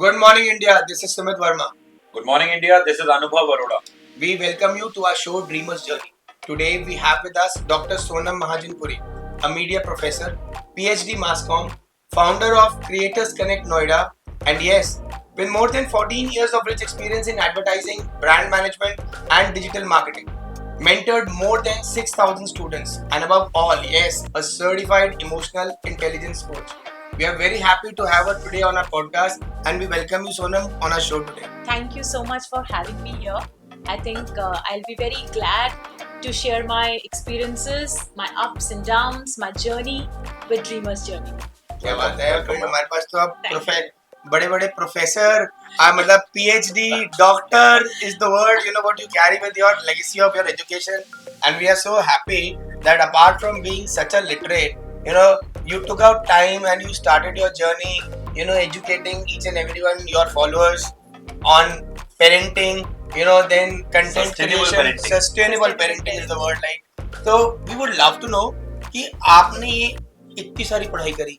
Good morning, India. This is Sumit Verma. Good morning, India. This is Anubhav Arora. We welcome you to our show Dreamers Journey. Today we have with us Dr. Sonam Mahajan Puri, a media professor, PhD Mass Comm, founder of Creators Connect Noida, and yes, with more than 14 years of rich experience in advertising, brand management, and digital marketing. Mentored more than 6,000 students, and above all, yes, a certified emotional intelligence coach. We are very happy to have her today on our podcast, and we welcome you, Sonam, on our show today. Thank you so much for having me here. I think I'll be very glad to share my experiences, my ups and downs, my journey with Dreamers Journey. क्या बात है फिर हमारे पास तो अब बड़े बड़े professor मतलब PhD doctor is the word what you carry with your legacy of your education, and we are so happy that apart from being such a literate, you took out time and you started your journey, educating each and everyone, your followers, on parenting, then content creation. Sustainable parenting is the word, like. So we would love to know कि आपने ये इतनी सारी पढ़ाई करी,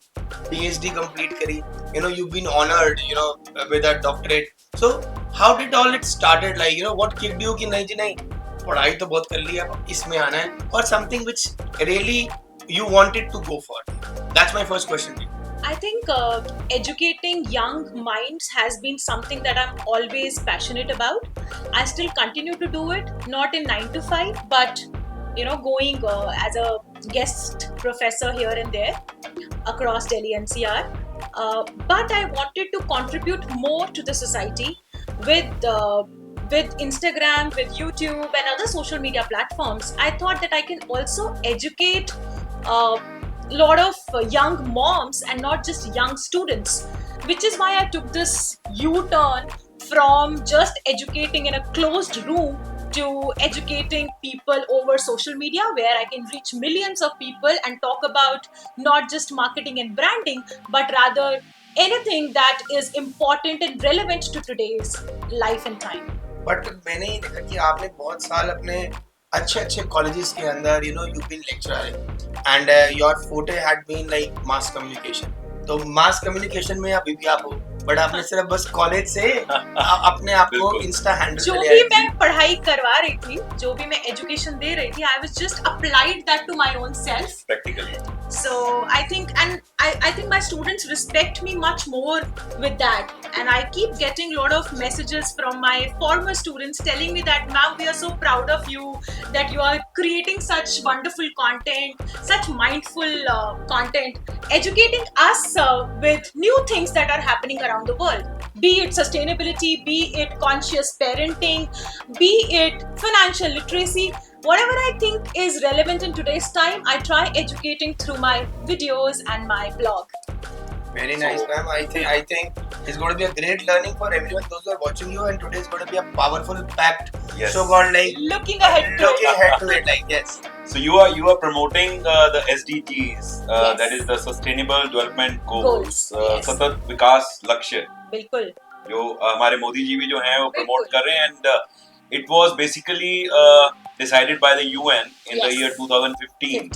PhD complete करी, you've been honored, with a doctorate. So how did all it started? Like, what kicked you कि नहीं जी नहीं, पढ़ाई तो बहुत कर ली, अब इसमें आना है, or something which really you wanted to go for? That's my first question to you. I think educating young minds has been something that I'm always passionate about. I still continue to do it, not in 9 to 5, but going as a guest professor here and there across Delhi NCR. But I wanted to contribute more to the society with Instagram, with YouTube and other social media platforms. I thought that I can also educate lot of young moms and not just young students, which is why I took this U-turn from just educating in a closed room to educating people over social media, where I can reach millions of people and talk about not just marketing and branding, but rather anything that is important and relevant to today's life and time. But मैंने ये देखा कि आपने बहुत साल अपने अच्छे colleges के अंदर, you've been lecturing, and your forte had been like mass communication. तो mass communication में अभी भी आप हो, बट आपने सिर्फ बस कॉलेज से अपने आप को इंस्टा हैंडल जो भी मैं पढ़ाई करवा रही थी, जो भी मैं एजुकेशन दे रही थी, I was just applied that to my own self practically. So I think my students respect me much more with that, and I keep getting a lot of messages from my former students telling me that, ma'am, we are so proud of you, that you are creating such wonderful content, such mindful content, educating us with new things that are happening around the world, be it sustainability, be it conscious parenting, be it financial literacy. Whatever I think is relevant in today's time, I try educating through my videos and my blog. Very nice, ma'am. I think it's going to be a great learning for everyone, those who are watching you, and today is going to be a powerful packed show called like looking ahead to it, like yes. So you are promoting the SDGs, Yes. that is the Sustainable Development Goals, Yes. सतत विकास लक्ष्य, बिल्कुल, जो हमारे मोदी जी भी जो हैं वो promote कर रहे हैं, and it was basically decided by the UN in the Yes. year 2015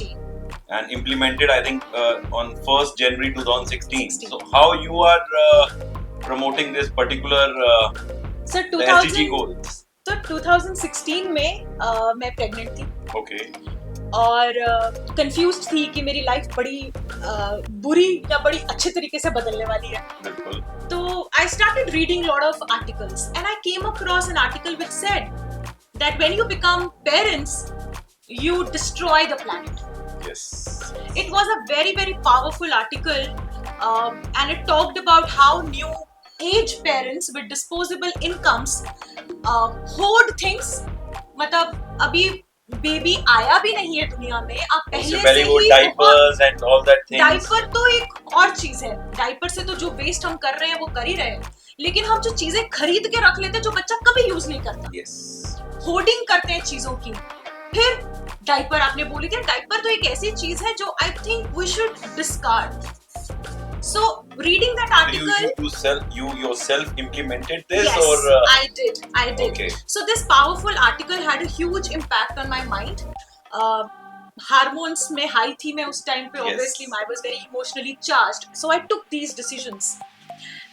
and implemented, I think, on 1st January 2016. 16. So how you are promoting this particular So the SDG goals? तो 2016 में मैं pregnant थी, Okay. और confused थी कि मेरी life बड़ी बुरी या बड़ी अच्छे तरीके से बदलने वाली है. बिल्कुल. So I started reading a lot of articles, and I came across an article which said that when you become parents, you destroy the planet. Yes. It was a very, very powerful article, and it talked about how new age parents with disposable incomes hoard things. मतलब अभी baby आया भी नहीं है दुनिया में, आप पहले से ही diapers and all that things. Diaper तो एक और चीज है, डायपर से तो जो वेस्ट हम कर रहे हैं वो कर ही रहे हैं, लेकिन हम जो चीजें खरीद के रख लेते हैं जो बच्चा कभी यूज नहीं करता. Yes. होर्डिंग करते हैं चीजों की. फिर डायपर आपने बोली थी, डायपर तो एक ऐसी चीज है जो I think we should discard. So reading that article, you yourself implemented this, yes, or I did. Okay. So this powerful article had a huge impact on my mind. Hormones में high थी मैं उस time पे, Yes. obviously I was very emotionally charged. So I took these decisions.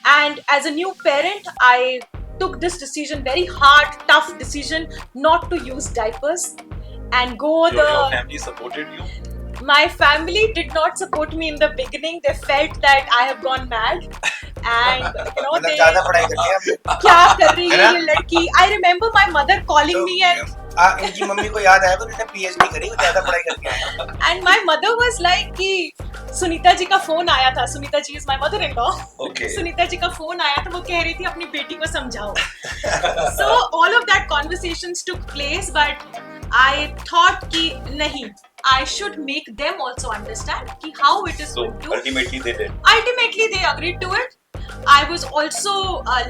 And as a new parent, I took this decision, very hard, tough decision, not to use diapers and go Your family supported you? My family did not support me in the beginning. They felt that I have gone mad. And मतलब ज़्यादा पढ़ाई करनी है आपने? क्या कर रही है ये लड़की? I remember my mother calling me and इनकी मम्मी को याद आया तो उन्होंने PhD करी, वो ज़्यादा पढ़ाई करके आया। and my mother was like कि सुनीता जी का फोन आया था. Sunita ji is my mother-in-law. Okay. Sunita ji का फोन आया था, वो कह रही थी अपनी बेटी को समझाओ. So all of that conversations took place, but I thought कि नहीं, I should make them also understand कि how it is So going to. ultimately they did. Ultimately, they agreed to it. I was also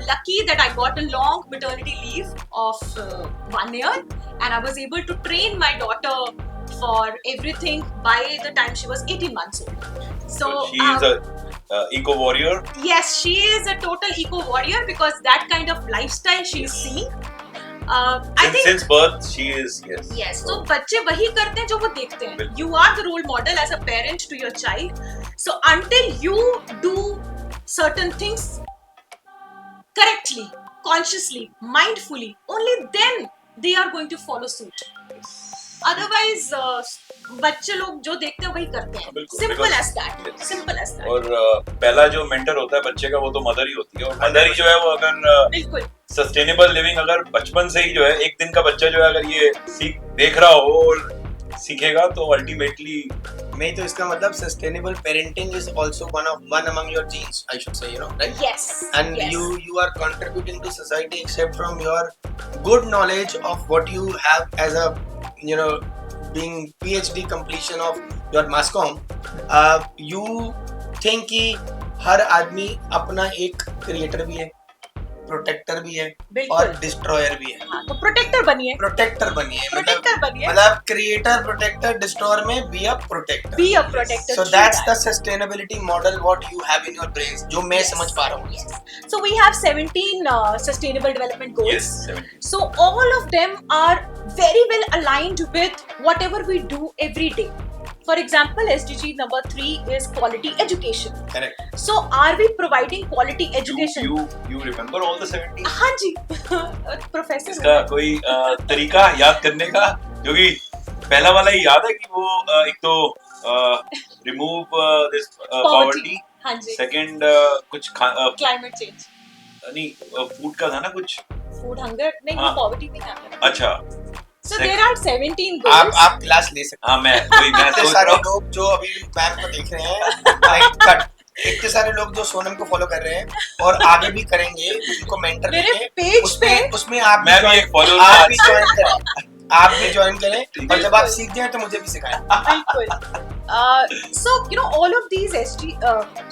lucky that I got a long maternity leave of 1 year, and I was able to train my daughter for everything by the time she was 18 months old. So she is a eco warrior. yes, she is a total eco warrior because that kind of lifestyle she is seeing. I think Since birth she is, yes. yes. So बच्चे वही करते हैं जो वो देखते हैं. बिल्कुल. You are the role model as a parent to your child. So until you do certain things correctly, consciously, mindfully, only then they are going to follow suit. Otherwise, बच्चे लोग जो देखते हैं वही करते हैं. बिल्कुल, Simple because- as that. yes. Simple as that. और पहला जो मेंटर होता है बच्चे का वो तो मदर ही होती है, और मदर ही जो है वो अगर बिल्कुल. सस्टेनेबल लिविंग अगर बचपन से ही जो है एक दिन का बच्चा जो है अगर ये देख रहा हो और सीखेगा तो अल्टीमेटली नहीं तो इसका मतलब sustainable parenting is also one among your genes, I should say, right? Yes. And yes. you are contributing to society except from your good knowledge of what you have as a being PhD completion of your mass comm. You think कि हर आदमी अपना एक creator भी है, protector भी है बिल्कुल. और डिस्ट्रॉयर भी है. हाँ, तो प्रोटेक्टर बनिए. प्रोटेक्टर बनिए, प्रोटेक्टर बनिए. मतलब क्रिएटर, प्रोटेक्टर, डिस्ट्रॉयर में be a protector. Be a protector. So through that's that. the sustainability model what you have in your brains, जो मैं समझ पा रहा हूँ. Yes. So we have 17 sustainable development goals. yes 17. So all of them are very well aligned with whatever we do every day. For example, SDG number 3 is quality education. Correct. So are we providing quality education? You remember all the 17? हाँ जी. Professor. इसका कोई तरीका याद करने का, क्योंकि पहला वाला ही याद है कि वो एक तो रिमूव दिस पॉवर्टी, हाँ जी. सेकंड कुछ क्लाइमेट चेंज. नहीं फूड का था ना कुछ. फूड हंगर नहीं, हाँ. पॉवर्टी नहीं आता. अच्छा So there are 17 goals. आप क्लास ले सकते हाँ मैं हैं. सोच सारे रहा हूँ. लोग जो अभी मैम को देख रहे हैं, इतने सारे लोग जो सोनम को फॉलो कर रहे हैं और आगे भी करेंगे, उनको मेंटर मेरे लेके पेज पे उसमें आप मैं भी एक follower आप हूँ. भी ज्वाइन करें. आप भी ज्वाइन करें और जब आप सीख जाएं तो मुझे भी सिखाएं. बिल्कुल. So all of these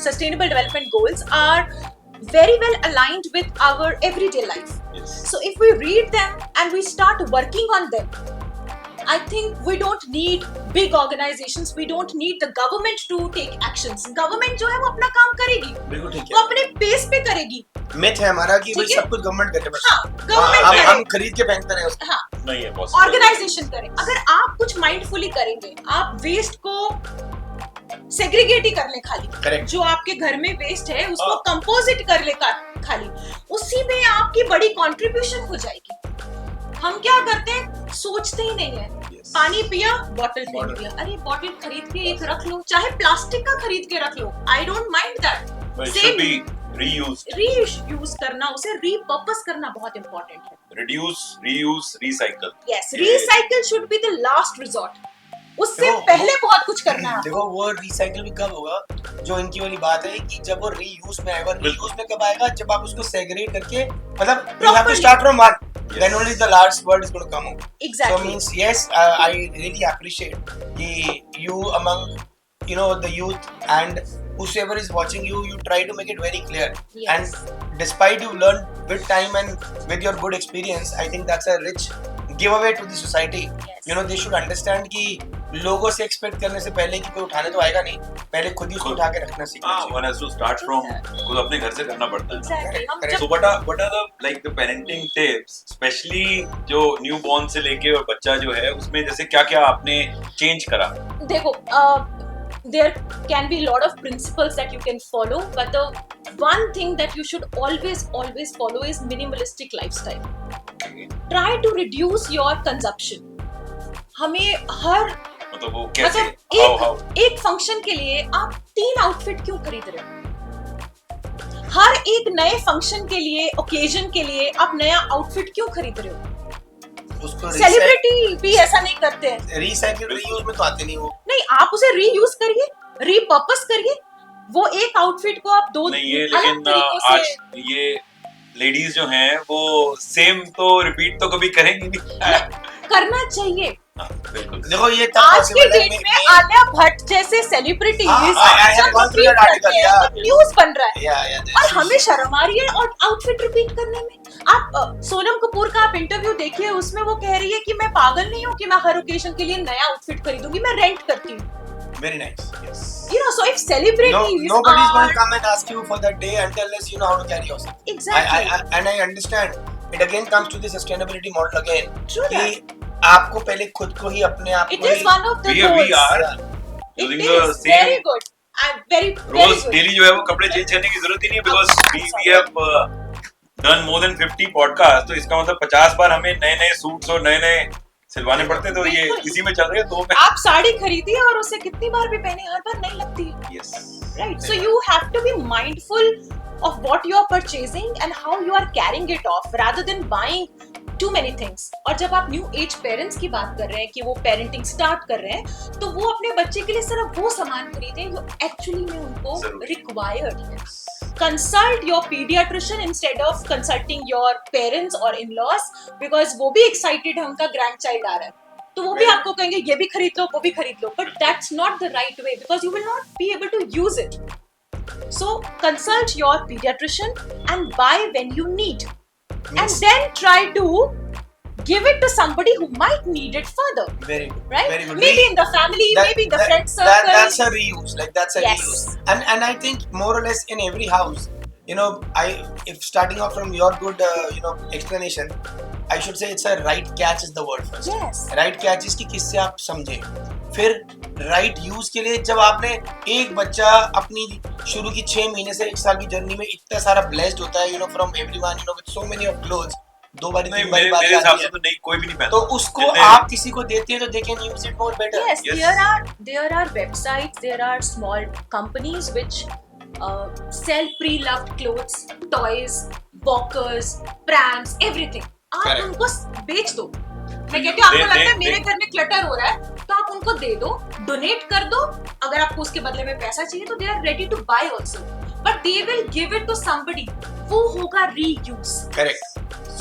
sustainable development goals are very well aligned with our everyday life. Yes. So if we read them and we start working on them, I think we don't need big organizations. We don't need the government to take actions. Government जो है वो अपना काम करेगी. बिल्कुल ठीक वो है. अपने पेस पे करेगी. मिथ है हमारा कि भाई ठीक है? सब कुछ गवर्नमेंट करे बस. हाँ, गवर्नमेंट हम करे. खरीद के पहनते रहे उसको. हाँ, नहीं है possible. ऑर्गेनाइजेशन करें. अगर आप कुछ माइंडफुली करेंगे, आप वेस्ट को सेग्रीगेट ही कर ले खाली. Correct. जो आपके घर में वेस्ट है उसको हाँ. कंपोजिट कर ले खाली. उसी में आपकी बड़ी कंट्रीब्यूशन हो जाएगी. हम क्या करते हैं, सोचते ही नहीं है. Yes. पानी पिया, बॉटल फेंक Bottle. दिया. अरे बॉटल खरीद के एक रख लो, चाहे प्लास्टिक का खरीद के रख लो. I don't mind that. But it should be reused. Reuse करना, उसे रीपर्पस करना बहुत इंपॉर्टेंट है. Reduce, reuse, recycle. Yes, recycle should be the last resort. उससे देखो, पहले बहुत कुछ करना है. देखो वो रिसाइकिल भी कब होगा, जो इनकी वाली बात है कि जब वो रीयूज में आएगा. रीयूज में कब आएगा, जब आप उसको सेग्रीगेट करके, मतलब you have to start from one. Then only the last word is going to come out. Exactly. So means yes, I really appreciate कि you among the youth and whoever is watching you try to make it very clear. Yes. And despite you learned with time and with your good experience, I think that's a rich giveaway to the society. Yes. They should understand कि लोगों से expect करने से पहले कि कोई उठाने तो आएगा नहीं, पहले खुद ही उसको उठा के रखना सीखना चाहिए. One has to start from खुद अपने घर से करना पड़ता है. Exactly. हम Correct. जब So what are the parenting tips, especially जो newborn से लेके और बच्चा जो है उसमें जैसे क्या क्या आपने change करा? देखो, there can be a lot of principles that you can follow, but the one thing that you should always follow is minimalistic lifestyle. Try to reduce your consumption. हमें हर मतलब वो कैसे एक फंक्शन के लिए आप 3 आउटफिट क्यों खरीद रहे हो? हर एक नए फंक्शन के लिए, ओकेजन के लिए आप नया आउटफिट क्यों खरीद रहे हो? सेलिब्रिटी भी ऐसा नहीं करते हैं। रिसाइकिल रीयूज में तो आते नहीं वो। नहीं, आप उसे रीयूज करिए, रीपर्पस करिए। वो एक आउटफिट को आप दो नहीं, ये लेकिन आज ये लेडीज जो हैं वो सेम तो रिपीट तो कभी करेंगी नहीं। करना चाहिए। देखो ये आज के डेट में आलिया भट्ट जैसे सेलिब्रिटीज न्यूज बन रहा है और हमें शर्म आ रही है और आउटफिट रिपीट करने में। आप सोनम कपूर का आप इंटरव्यू देखिए, उसमें वो कह रही है कि मैं पागल नहीं हूँ कि मैं हर ओकेजन के लिए नया आउटफिट खरीदूंगी, मैं रेंट करती हूँ। Very nice. Yes. You know, so if celebrities nobody is going to come and ask you for that day unless you know how to carry yourself. Exactly. And I understand. It again comes to the sustainability model again. True that. आपको पहले खुद को ही अपने आप It is one of the goals. We are using the same. Very good. I'm very रोज daily जो है वो कपड़े चेंज करने की जरूरत ही नहीं है, because we have done more than 50 podcasts, तो इसका मतलब 50 बार हमें नए नए सूट्स और नए नए सिलवाने पड़ते, तो ये इसी में चल रहे हैं। दो में आप साड़ी खरीदिए और उसे कितनी बार भी पहने, हर बार नहीं लगती है। Yes. Right. So you have to be mindful of what you are purchasing and how you are carrying it off rather than buying too many things. और जब आप न्यू एज पेरेंट्स की बात कर रहे हैं कि वो पेरेंटिंग स्टार्ट कर रहे हैं, तो वो अपने बच्चे के लिए सिर्फ वो सामान खरीदें जो एक्चुअली में उनको रिक्वायर्ड है। Consult your pediatrician instead of consulting your parents or in-laws, because वो भी excited है, उनका grandchild आ रहा है, तो वो भी आपको कहेंगे ये भी खरीद लो, वो भी खरीद लो, but that's not the right way because you will not be able to use it. So consult your pediatrician and buy when you need, and then try to give it to somebody who might need it further. Very good. Right? Very good. Maybe in the family, maybe in the friend circle. That's a reuse. Like that's a Yes. reuse. And I think more or less in every house, you know, if starting off from your good explanation, I should say it's a right catch is the word first. Yes. Right catch is कि किससे आप समझे, फिर right use के लिए जब आपने एक बच्चा अपनी शुरू की 6 महीने से 1 साल की जर्नी में इतना सारा blessed होता है, from everyone, with so many of clothes, 2 बार 3 बार मेरे हिसाब से तो नहीं, कोई भी नहीं पहनता, तो उसको आप किसी को देते हैं तो they can use it more better. Yes, there are websites, there are small companies which sell pre-loved clothes, toys, walkers, prams, everything. आप उनको बेच दो। मैं कहती हूँ आपको लगता है मेरे घर में क्लटर हो रहा है, तो आप उनको दे दो, डोनेट कर दो। अगर आपको उसके बदले में पैसा चाहिए तो they are ready to buy also, but they will give it to somebody. वो होगा reuse. Correct.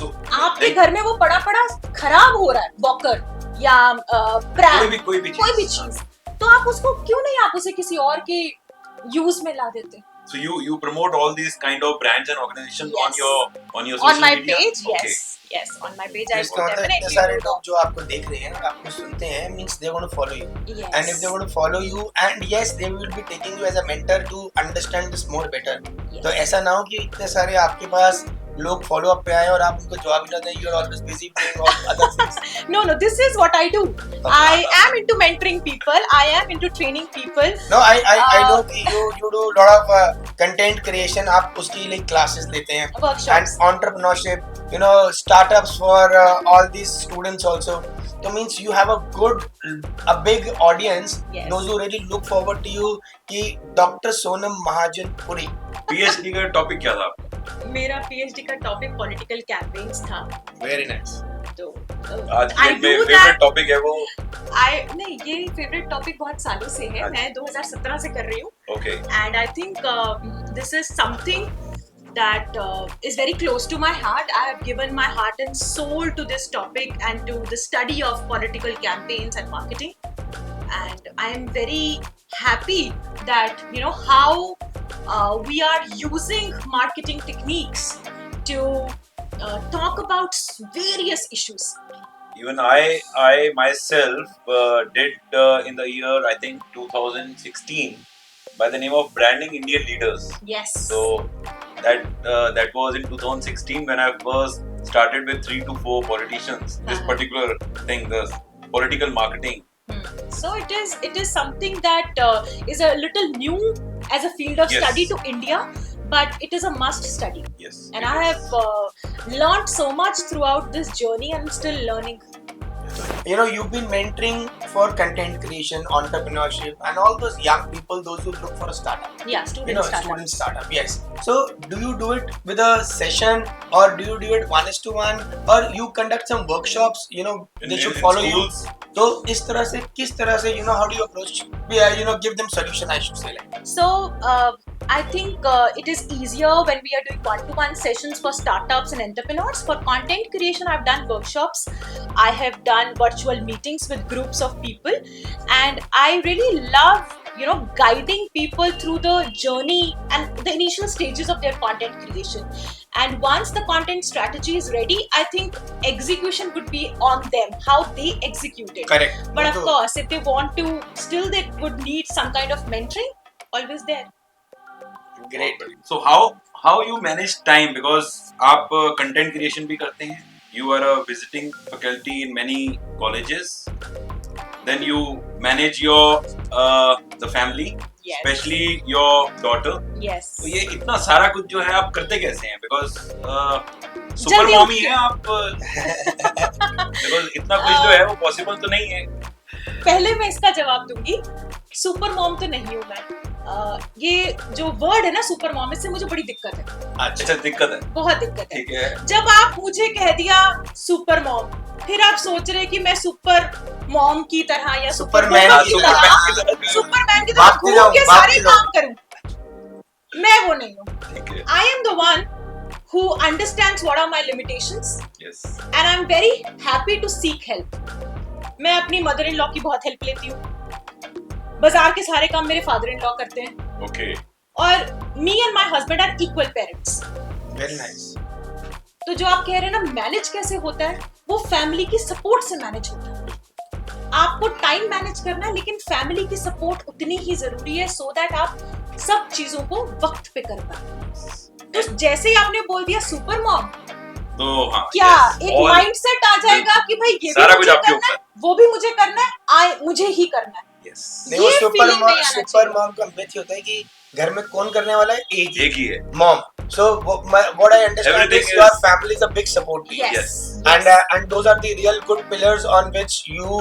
So आपके घर में वो पड़ा खराब हो रहा है, वॉकर या प्रैम, कोई भी चीज, तो आप उसको क्यों नहीं, आप उसे किसी और के यूज में ला देते। So you promote all these kind of brands and organizations Yes. on your social on my media? page. Okay. Yes, on my page I इसका will मतलब इतने definitely सारे do लोग जो आपको देख रहे हैं और आपको सुनते हैं, means they want to follow you. Yes. And if they want to follow you, and yes, they will be taking you as a mentor to understand this more better. Yes. तो ऐसा ना हो कि इतने सारे आपके पास लोग फॉलो अप पे आए और आप उनको जवाब ही ना दें, you are always busy doing all other things. No, this is what I do. I am into mentoring people. I am into training people. No, I know कि you do lot of content creation. आप उसकी like classes लेते हैं. Workshops. And entrepreneurship, startups for all these students also. So means you have a big audience. Yes. Those who really look forward to you. कि Dr. Sonam Mahajan Puri. PhD का topic क्या था आपका? मेरा PhD का topic political campaigns था। Very nice. तो आज के मेरा फेवरेट टॉपिक है वो। नहीं, ये फेवरेट टॉपिक बहुत सालों से है, मैं 2017 से कर रही हूँ। Okay. And I think this is something that is very close to my heart. I have given my heart and soul to this topic and to the study of political campaigns and marketing. And I am very happy that how we are using marketing techniques to talk about various issues. Even I myself did in the year I think 2016 by the name of Branding Indian Leaders. Yes. So that was in 2016 when I first started with 3 to 4 politicians. This particular thing, the political marketing. So it is something that is a little new as a field of Yes. study to India, but it is a must study. Yes. And it I is. have learned so much throughout this journey, and I'm still learning. You know, you've been mentoring for content creation, entrepreneurship, and all those young people, those who look for a startup. Yeah, student You know, startups. student startup. Yes. So, do you do it with a session, or do you do it 1:1, or you conduct some workshops? You know, they In- should in follow you. schools. So, किस तरह से, you know, how do you approach? Yeah, you know, give them solution. I should say like. So I think it is easier when we are doing one-to-one sessions for startups and entrepreneurs. For content creation, I've done workshops. I have done virtual meetings with groups of people, and I really love, you know, guiding people through the journey and the initial stages of their content creation. And once the content strategy is ready, I think execution would be on them, how they execute it. Correct. But of course, if they want to, still they would need some kind of mentoring, always there. Great. So how you manage time, because आप content creation भी करते हैं. You are a visiting faculty in many colleges. Then you manage your the family, Yes. especially your daughter. Yes. तो ये इतना सारा कुछ जो है आप करते कैसे हैं? Because सुपर जल्दी मॉमी उठ के। है आप. Because इतना कुछ जो है वो पॉसिबल तो नहीं है. पहले मैं इसका जवाब दूंगी, सुपर मॉम तो नहीं हूँ मैं. ये जो वर्ड है ना सुपर मॉम, इससे मुझे बड़ी दिक्कत है. अच्छा दिक्कत है. बहुत दिक्कत है. ठीक है. जब आप मुझे कह दिया सुपर मॉम, फिर आप सोच रहे कि मैं सुपर मॉम की तरह या सुपरमैन वुमन की की तरह। तरह सुपरमैन की तरह भागते घूम जाओ, के भागते सारे जाओ। काम करूं. मैं वो नहीं हूँ. ठीक है. I am the one who understands what are my limitations, Yes. and I'm very happy to seek help. मैं अपनी मदर इन लॉ की बहुत हेल्प लेती हूँ. बाजार के सारे काम मेरे फादर इन लॉ करते हैं. Okay. और me and my husband are equal parents. Very nice. तो जो आप कह रहे हैं ना मैनेज कैसे होता है, वो फैमिली की सपोर्ट से मैनेज होता है. आपको टाइम मैनेज करना है, लेकिन फैमिली की सपोर्ट उतनी ही जरूरी है, सो दैट आप सब चीजों को वक्त पे कर पाए. तो जैसे ही आपने बोल दिया सुपर मॉम, तो हाँ. क्या yes, एक all- माइंडसेट आ जाएगा कि भाई ये भी सारा कुछ मुझे आपके करना है, ऊपर. वो भी मुझे करना है, मुझे ही करना है. Yes. नहीं, वो ये सुपर feeling मॉम, नहीं आना सुपर चाहिए. मॉम का मिथ होता है कि घर में कौन करने वाला है, एक ही है. mom. So what I understand Everything is your is- family is a big support to you. Yes. And those are the real good pillars on which you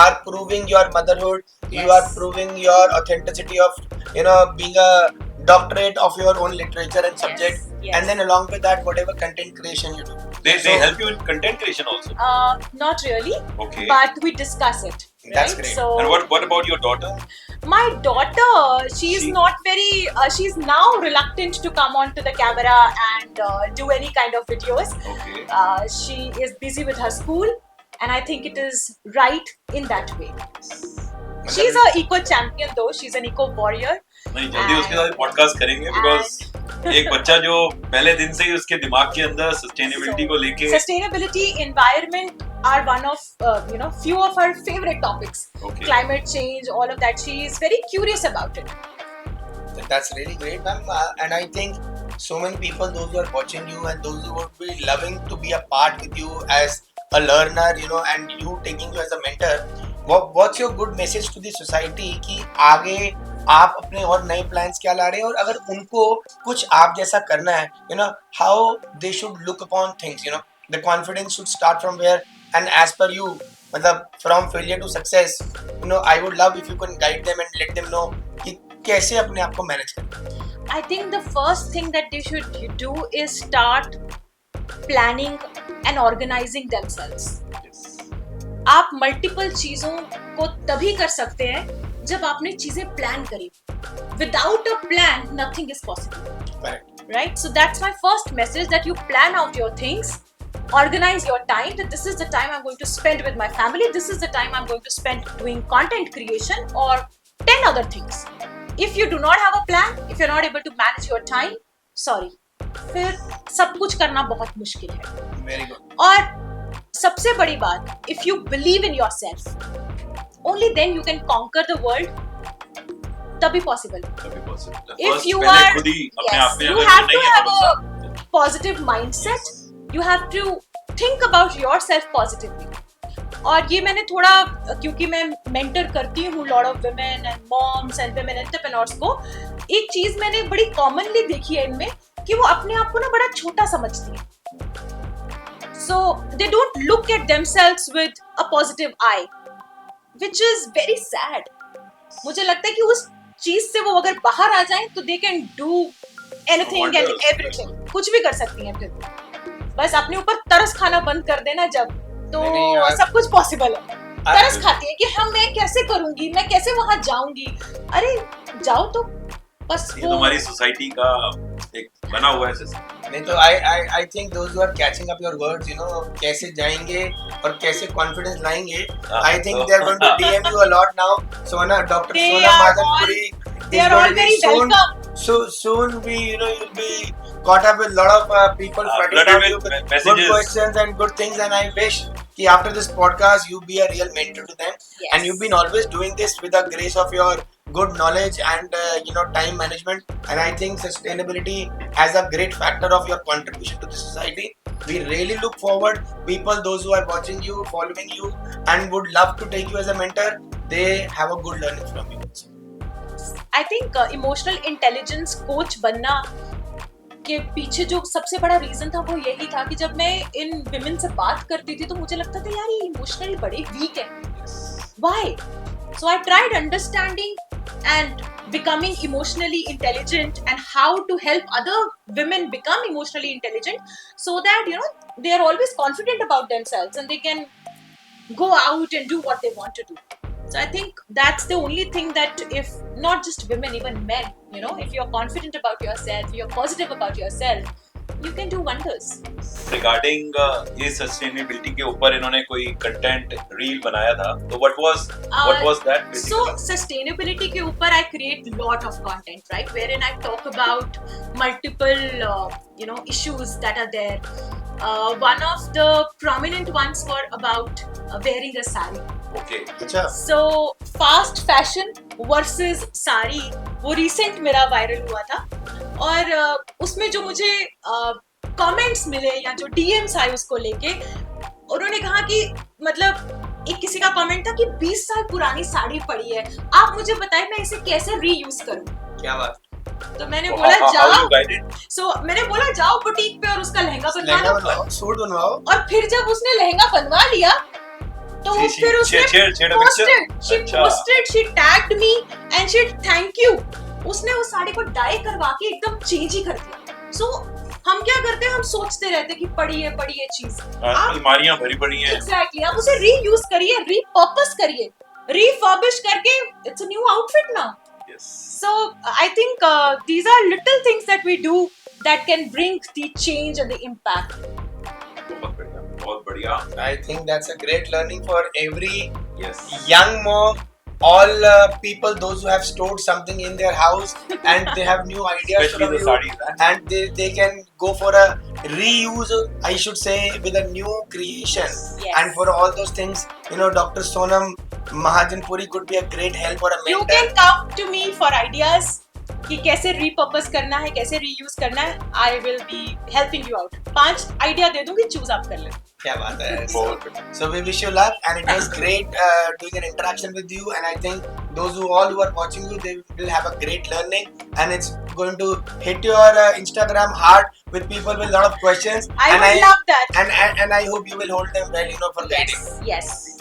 are proving your motherhood. You Yes. are proving your authenticity of, you know, being a doctorate of your own literature and subject. Yes. And then along with that, whatever content creation you do. They So- help you in content creation also. Not really, Okay. but we discuss it. That's right? great. So And what about your daughter? my daughter, she's She- not very. She's now reluctant to come onto the camera and do any kind of videos. Okay. She is busy with her school, and I think it is right in that way. She's a eco champion though. She's an eco warrior. नहीं जल्दी उसके साथ podcast करेंगे because एक बच्चा जो पहले दिन से ही उसके दिमाग के अंदर सस्टेनेबिलिटी को लेके. Sustainability, environment are one of few of her favorite topics. Okay. Climate change, all of that. She is very curious about it. That's really great, ma'am. And I think so many people, those who are watching you and those who would be loving to be a part with you as a learner, you know, and you taking you as a mentor. What's your good message to the society कि आगे आप अपने और नए plans क्या ला रहे हैं, और अगर उनको कुछ आप जैसा करना है, you know, how they should look upon things, you know, the confidence should start from where, and as per you, मतलब from failure to success, you know, I would love if you can guide them and let them know कि कैसे अपने आप को manage करना. I think the first thing that they should do is start planning and organizing themselves. Yes. आप multiple चीजों को तभी कर सकते हैं जब आपने चीजें प्लान करी. Without a plan, nothing is possible. Correct. Right? So that's my first message, that you plan out your things, organize your time, that this is the time I'm going to spend with my family, this is the time I'm going to spend doing content creation or 10 other things. If you do not have a plan, if you're not able to manage your time, sorry, फिर सब कुछ करना बहुत मुश्किल है. Very good. और सबसे बड़ी बात, if you believe in yourself, only then you can conquer the world. तभी possible. तभी possible. If First, you पहले are, खुद ही अपने yes, आप में you अगर have नहीं to है have भरोसा. a positive mindset. You have to think about yourself positively. और ये मैंने थोड़ा, क्योंकि मैं मेंटर करती हूँ lot of women and moms and women entrepreneurs को, एक चीज मैंने बड़ी कॉमनली देखी है इनमें कि वो अपने आप को ना बड़ा छोटा समझती है. So they don't look at themselves with a positive eye, which is very sad. मुझे लगता है कि उस चीज से वो अगर बाहर आ जाएं तो they can do anything and everything, कुछ भी कर सकती हैं. फिर बस अपने ऊपर तरस खाना बंद कर देना जब, तो सब कुछ पॉसिबल है. तरस खाती है कि हम, मैं कैसे करूंगी, मैं कैसे वहां जाऊंगी. अरे जाओ तो बस. ये तुम्हारी सोसाइटी का एक बना हुआ है सिस्टम. नहीं तो I think those who are catching up your words, you know, कैसे जाएंगे और कैसे confidence लाएंगे. I think they are going to DM you a lot now. Dr. Sonam Mahajan Puri. They are all very welcome. Soon you'll be caught up with a lot of people flooding out you with good questions and good things, and I wish कि after this podcast you be a real mentor to them. Yes. And you've been always doing this with the grace of your good knowledge and time management, and I think sustainability as a great factor of your contribution to the society. We really look forward, people, those who are watching you, following you, and would love to take you as a mentor, they have a good learning from you. I think emotional intelligence coach बनना के पीछे जो सबसे बड़ा reason था वो यही था कि जब मैं इन विमेन से बात करती थी तो मुझे लगता था यार ये इमोशनली बड़े वीक है. Why? So I tried understanding and becoming emotionally intelligent and how to help other women become emotionally intelligent so that they are always confident about themselves and they can go out and do what they want to do. So I think that's the only thing that, if not just women, even men, if you're confident about yourself, you're positive about yourself, you can do wonders. Regarding ये sustainability के ऊपर इन्होंने कोई content reel बनाया था, तो what was that basically? So sustainability के ऊपर I create lot of content, right, wherein I talk about multiple issues that are there. One of the prominent ones were about wearing a sari. Okay. अच्छा. So fast fashion versus sari, वो recent मेरा viral हुआ था. और उसमें जो मुझे comments मिले या जो DMs आए उसको लेके, उन्होंने कहा कि मतलब एक किसी का कमेंट था कि 20 साल पुरानी साड़ी पड़ी है, आप मुझे बताएं मैं इसे कैसे रीयूज करूं. क्या बात. तो मैंने बोला मैंने बोला जाओ बुटीक पे और उसका लहंगा बनवाओ, सूट बनवाओ. और फिर जब उसने लहंगा बनवा लिया तो फिर उसने posted, she tagged me and she thank you. उसने उस साड़ी को डाई करवा के एकदम चेंज ही कर दिया. सो हम क्या करते हैं, हम सोचते रहते हैं कि पड़ी है चीज, अलमारियां भरी पड़ी हैं. एग्जैक्टली. आप उसे रीयूज करिए, रीपर्पस करिए, रिफर्बिश करके it's a new outfit now. So I think these are little things that we do that can bring the change and the impact. बहुत बढ़िया. I think that's a great learning for every young mom, all people, those who have stored something in their house and they have new ideas from you, and they can go for a reuse, I should say, with a new creation. Yes. And for all those things, Dr. Sonam Mahajan Puri could be a great help or a mentor. You can come to me for ideas कि कैसे repurpose करना है, कैसे reuse करना है. I will be helping you out. 5 idea दे दूंगी, choose आप कर ले. क्या बात है. So we wish you luck, and it was great doing an interaction with you, and I think those who are watching you, they will have a great learning, and it's going to hit your Instagram hard with people with a lot of questions. I would love that. And I hope you will hold them well, for guiding. Yes.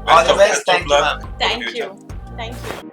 All the best. Thank you, ma'am. Thank you.